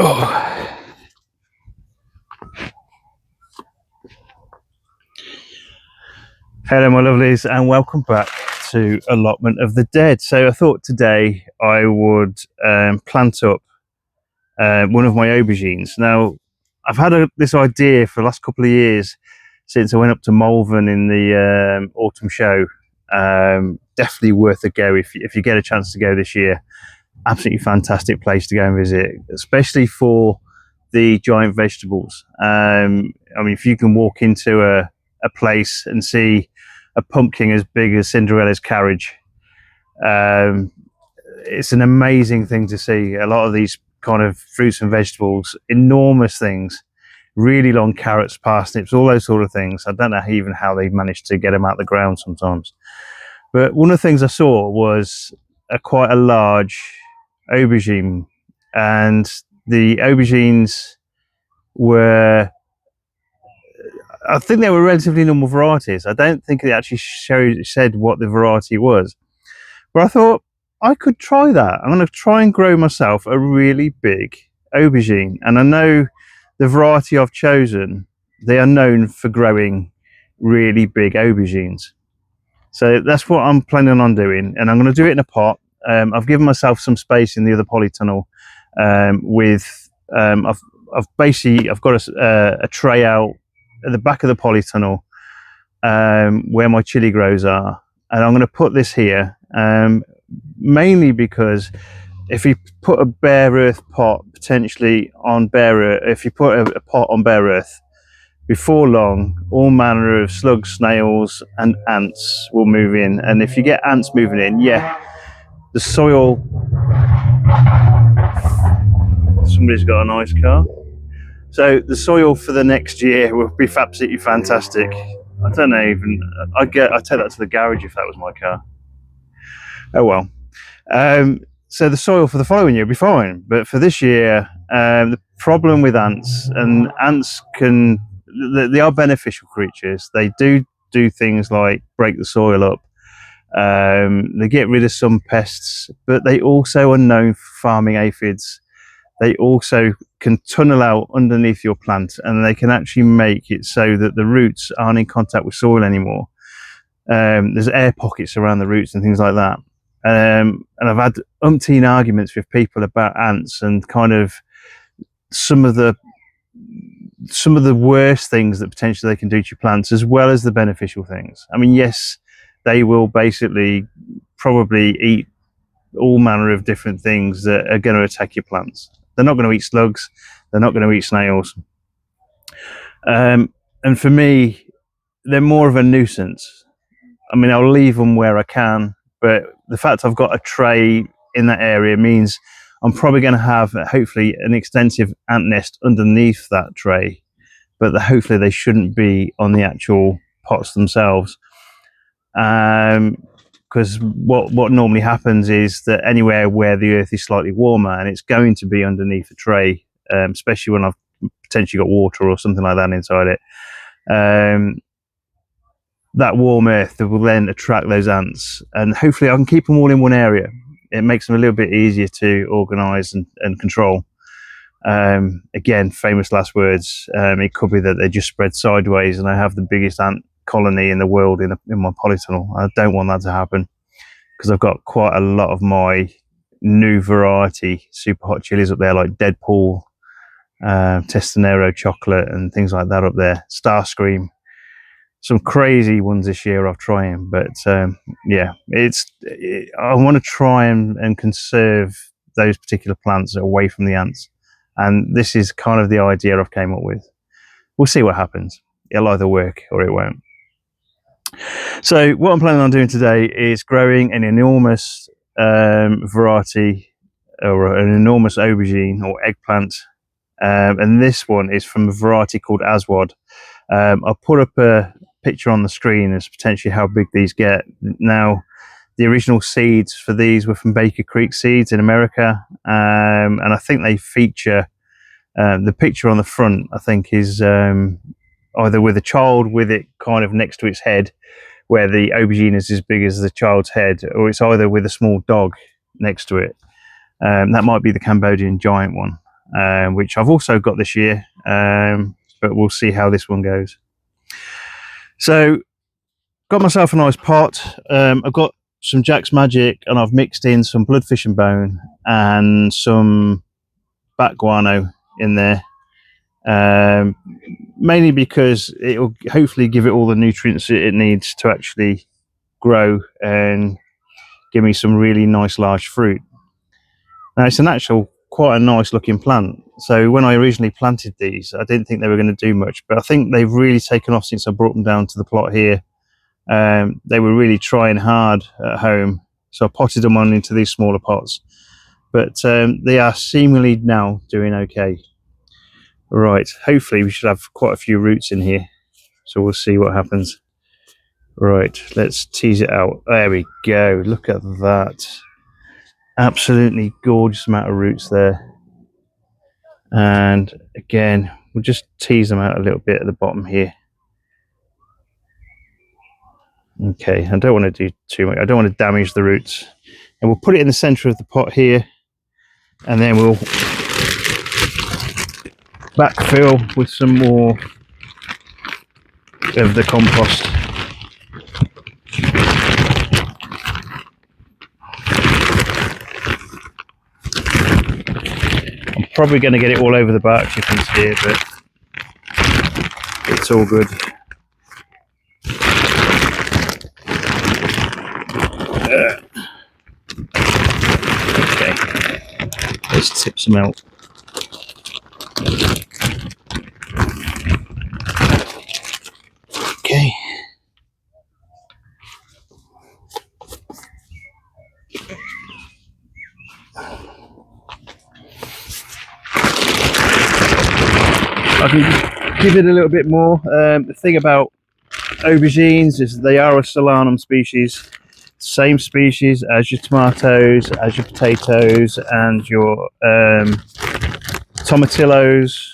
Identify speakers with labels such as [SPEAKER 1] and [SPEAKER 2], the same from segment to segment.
[SPEAKER 1] Oh. Hello my lovelies, and welcome back to Allotment of the Dead. So I thought today I would plant up one of my aubergines. Now I've had this idea for the last couple of years since I went up to Malvern in the autumn show. Definitely worth a go if you get a chance to go this year. Absolutely fantastic place to go and visit, especially for the giant vegetables. I mean, if you can walk into a place and see a pumpkin as big as Cinderella's carriage, it's an amazing thing to see. A lot of these kind of fruits and vegetables, enormous things, really long carrots, parsnips, all those sort of things. I don't know even how they managed to get them out of the ground sometimes. But one of the things I saw was quite a large aubergine, and the aubergines were, I think they were relatively normal varieties. I don't think they actually said what the variety was, but I thought I could try that. I'm going to try and grow myself a really big aubergine. And I know the variety I've chosen, they are known for growing really big aubergines. So that's what I'm planning on doing, and I'm going to do it in a pot. I've given myself some space in the other polytunnel I've got a tray out at the back of the polytunnel where my chili grows are, and I'm going to put this here mainly because if you put a bare earth pot potentially on bare earth, if you put a pot on bare earth, before long all manner of slugs, snails and ants will move in. And if you get ants moving in, yeah, the soil, somebody's got a nice car. So the soil for the next year will be absolutely fantastic. I don't know, even I'd take that to the garage if that was my car. Oh well. So the soil for the following year will be fine, but for this year, the problem with ants, and ants they are beneficial creatures. They do things like break the soil up. They get rid of some pests, but they also are known for farming aphids. They also can tunnel out underneath your plant, and they can actually make it so that the roots aren't in contact with soil anymore. There's air pockets around the roots and things like that. And I've had umpteen arguments with people about ants and kind of some of the worst things that potentially they can do to your plants, as well as the beneficial things. I mean, yes, they will basically probably eat all manner of different things that are going to attack your plants. They're not going to eat slugs. They're not going to eat snails. And for me, they're more of a nuisance. I mean, I'll leave them where I can, but the fact I've got a tray in that area means I'm probably going to have hopefully an extensive ant nest underneath that tray, but hopefully they shouldn't be on the actual pots themselves. Because what normally happens is that anywhere where the earth is slightly warmer, and it's going to be underneath a tray, especially when I've potentially got water or something like that inside it, that warm earth will then attract those ants, and hopefully I can keep them all in one area. It makes them a little bit easier to organise and control. Again, famous last words. It could be that they just spread sideways and I have the biggest ant colony in the world in my polytunnel. I don't want that to happen, because I've got quite a lot of my new variety super hot chilies up there, like Deadpool, Testanero chocolate and things like that up there, Starscream. Some crazy ones this year I've trying, but yeah, I want to try and conserve those particular plants away from the ants, and this is kind of the idea I've came up with. We'll see what happens. It'll either work or it won't. So what I'm planning on doing today is growing an enormous variety, or an enormous aubergine or eggplant, and this one is from a variety called Aswad. I'll put up a picture on the screen as potentially how big these get. Now, the original seeds for these were from Baker Creek Seeds in America, and I think they feature the picture on the front, I think, is either with a child with it kind of next to its head, where the aubergine is as big as the child's head, or it's either with a small dog next to it. That might be the Cambodian giant one. which I've also got this year, but we'll see how this one goes. So got myself a nice pot. I've got some Jack's Magic, and I've mixed in some bloodfish and bone and some bat guano in there, mainly because it will hopefully give it all the nutrients it needs to actually grow and give me some really nice large fruit. Now it's an actual quite a nice looking plant. So when I originally planted these, I didn't think they were going to do much, but I think they've really taken off since I brought them down to the plot here. They were really trying hard at home, so I potted them on into these smaller pots, but they are seemingly now doing okay. Right, hopefully we should have quite a few roots in here, so we'll see what happens. Right, let's tease it out. There we go, look at that. Absolutely gorgeous amount of roots there. And again, we'll just tease them out a little bit at the bottom here. Okay, I don't want to do too much. I don't want to damage the roots. And we'll put it in the center of the pot here, and then we'll backfill with some more of the compost. I'm probably going to get it all over the bark chippings here, but it's all good. Okay, let's tip some out. Okay. I can give it a little bit more. The thing about aubergines is they are a solanum species, same species as your tomatoes, as your potatoes, and your tomatillos.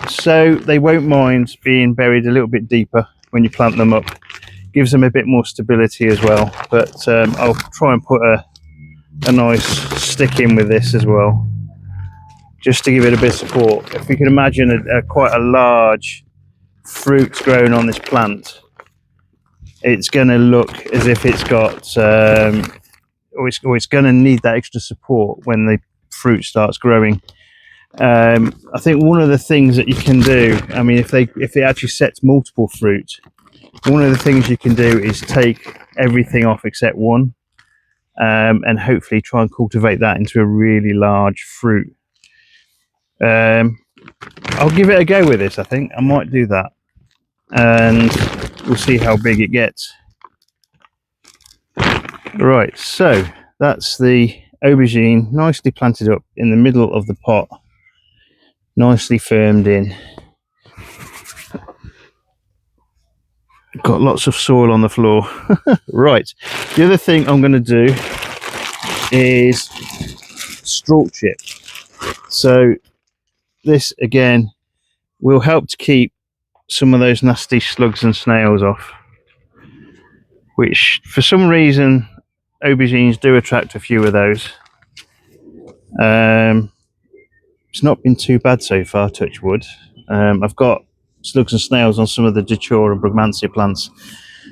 [SPEAKER 1] So they won't mind being buried a little bit deeper when you plant them up. Gives them a bit more stability as well. But I'll try and put a nice stick in with this as well, just to give it a bit of support. If you can imagine quite a large fruit growing on this plant, it's going to look as if it's got, or it's going to need that extra support when the fruit starts growing. I think one of the things that you can do, I mean, if it actually sets multiple fruit, one of the things you can do is take everything off except one, and hopefully try and cultivate that into a really large fruit. I'll give it a go with this. I think I might do that, and we'll see how big it gets. Right, so that's the aubergine nicely planted up in the middle of the pot, nicely firmed in. Got lots of soil on the floor. Right, the other thing I'm going to do is stalk it. So this again will help to keep some of those nasty slugs and snails off, which for some reason aubergines do attract a few of those. It's not been too bad so far, touch wood. I've got slugs and snails on some of the datura and brugmansia plants,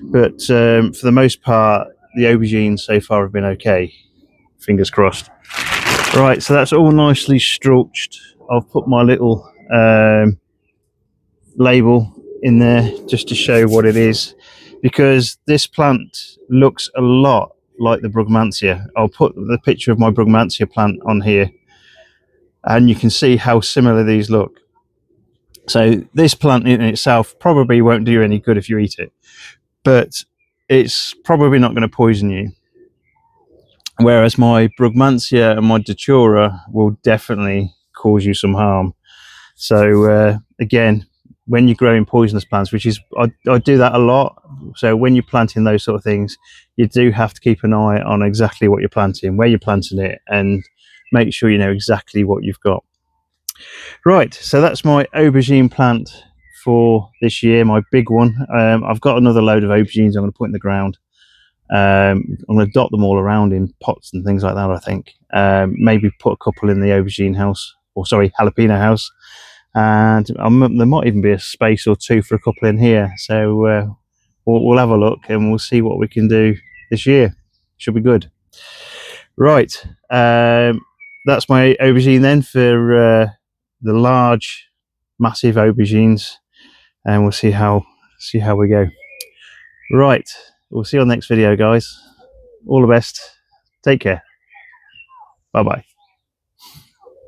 [SPEAKER 1] but for the most part the aubergines so far have been okay, fingers crossed. Right, so that's all nicely stalked. I'll put my little label in there just to show what it is, because this plant looks a lot like the brugmansia. I'll put the picture of my brugmansia plant on here, and you can see how similar these look. So this plant in itself probably won't do you any good if you eat it, but it's probably not going to poison you. Whereas my brugmansia and my datura will definitely cause you some harm. So again, when you're growing poisonous plants, which is, I do that a lot. So when you're planting those sort of things, you do have to keep an eye on exactly what you're planting, where you're planting it, and make sure you know exactly what you've got. Right, so that's my aubergine plant for this year, my big one. I've got another load of aubergines I'm going to put in the ground, I'm going to dot them all around in pots and things like that, I think. Maybe put a couple in the aubergine house, or sorry, jalapeno house. And there might even be a space or two for a couple in here. So we'll have a look and we'll see what we can do this year. Should be good. Right, that's my aubergine then for the large, massive aubergines, and we'll see how we go. Right, we'll see you on the next video, guys. All the best. Take care. Bye bye.